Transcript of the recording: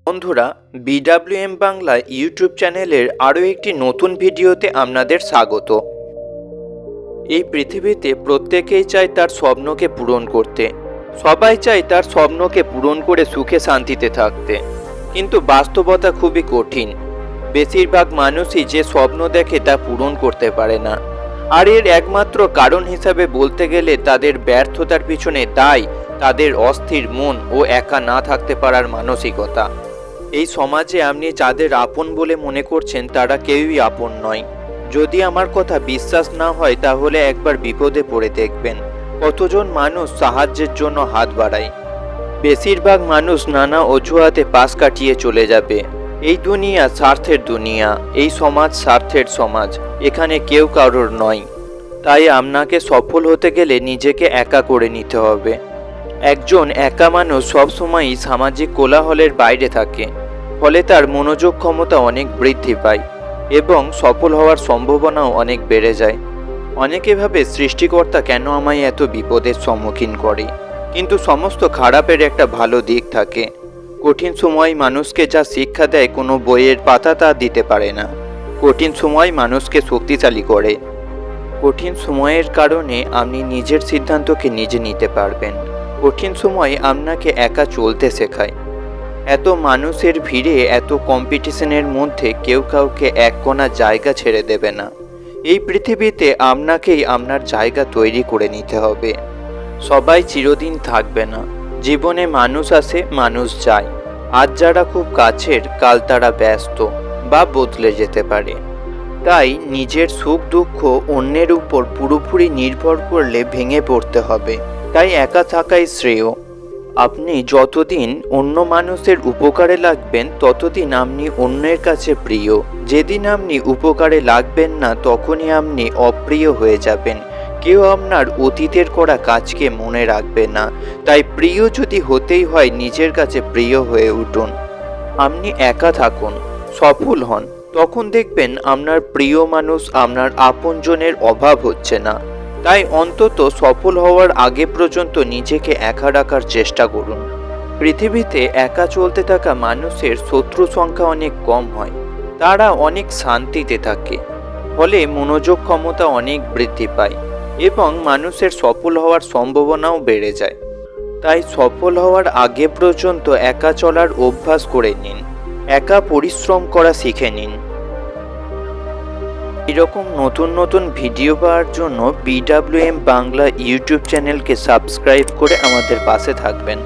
বন্ধুরা, বিডব্লিউএম বাংলা ইউটিউব চ্যানেলের আরও একটি নতুন ভিডিওতে আপনাদের স্বাগত। এই পৃথিবীতে প্রত্যেকেই চায় তার স্বপ্নকে পূরণ করতে। সবাই চায় তার স্বপ্নকে পূরণ করে সুখে শান্তিতে থাকতে, কিন্তু বাস্তবতা খুবই কঠিন। বেশিরভাগ মানুষই যে স্বপ্ন দেখে তা পূরণ করতে পারে না। আর এর একমাত্র কারণ হিসাবে বলতে গেলে তাদের ব্যর্থতার পিছনে দায় তাদের অস্থির মন ও একা না থাকতে পারার মানসিকতা। এই সমাজে আপনি যাদের আপন বলে মনে করছেন তারা কেউই আপন নয়। যদি আমার কথা বিশ্বাস না হয় তাহলে একবার বিপদে পড়ে দেখবেন কতজন মানুষ সাহায্যের জন্য হাত বাড়ায়। বেশিরভাগ মানুষ নানা অজুহাতে পাশ কাটিয়ে চলে যাবে। এই দুনিয়া স্বার্থের দুনিয়া, এই সমাজ স্বার্থের সমাজ, এখানে কেউ কারোর নয়। তাই আপনাকে সফল হতে গেলে নিজেকে একা করে নিতে হবে। একজন একা মানুষ সবসময়ই সামাজিক কোলাহলের বাইরে থাকে, ফলে তার মনোযোগ ক্ষমতা অনেক বৃদ্ধি পায় এবং সফল হওয়ার সম্ভাবনাও অনেক বেড়ে যায়। অনেকে ভাবে সৃষ্টিকর্তা কেন আমায় এত বিপদের সম্মুখীন করে, কিন্তু সমস্ত খারাপের একটা ভালো দিক থাকে। কঠিন সময় মানুষকে যা শিক্ষা দেয় কোনো বইয়ের পাতা তা দিতে পারে না। কঠিন সময় মানুষকে শক্তিশালী করে। কঠিন সময়ের কারণে আপনি নিজের সিদ্ধান্তকে নিজে নিতে পারবেন। কঠিন সময় আপনাকে একা চলতে শেখায়। এত মানুষের ভিড়ে, এত কম্পিটিশনের মধ্যে কেউ কাউকে এক কোণা জায়গা ছেড়ে দেবে না। এই পৃথিবীতে আপনাকেই আপনার জায়গা তৈরি করে নিতে হবে। সবাই চিরদিন থাকবে না। জীবনে মানুষ আসে, মানুষ যায়। আজ যারা খুব কাছের, কাল তারা ব্যস্ত বা বদলে যেতে পারে। তাই নিজের সুখ দুঃখ অন্যের উপর পুরোপুরি নির্ভর করলে ভেঙে পড়তে হবে। তাই একা থাকাই শ্রেয়। আপনি যতদিন অন্য মানুষের উপকারে লাগবেন ততদিন আপনি অন্যের কাছে প্রিয়। যেদিন আপনি উপকারে লাগবেন না তখনই আপনি অপ্রিয় হয়ে যাবেন। কেউ আপনার অতীতের করা কাজকে মনে রাখবে না। তাই প্রিয় যদি হতেই হয় নিজের কাছে প্রিয় হয়ে উঠুন। আপনি একা থাকুন, সফল হন, তখন দেখবেন আপনার প্রিয় মানুষ, আপনার আপনজনের অভাব হচ্ছে না। তাই অন্তত সফল হওয়ার আগে পর্যন্ত নিজেকে একা রাখার চেষ্টা করুন। পৃথিবীতে একা চলতে থাকা মানুষের শত্রু সংখ্যা অনেক কম হয়। তারা অনেক শান্তিতে থাকে, ফলে মনোযোগ ক্ষমতা অনেক বৃদ্ধি পায় এবং মানুষের সফল হওয়ার সম্ভাবনাও বেড়ে যায়। তাই সফল হওয়ার আগে পর্যন্ত একা চলার অভ্যাস করে নিন। একা পরিশ্রম করা শিখে নিন। এরকম নতুন নতুন ভিডিও পাওয়ার জন্য বিডব্লিউএম বাংলা ইউটিউব চ্যানেলকে সাবস্ক্রাইব করে আমাদের পাশে থাকবেন।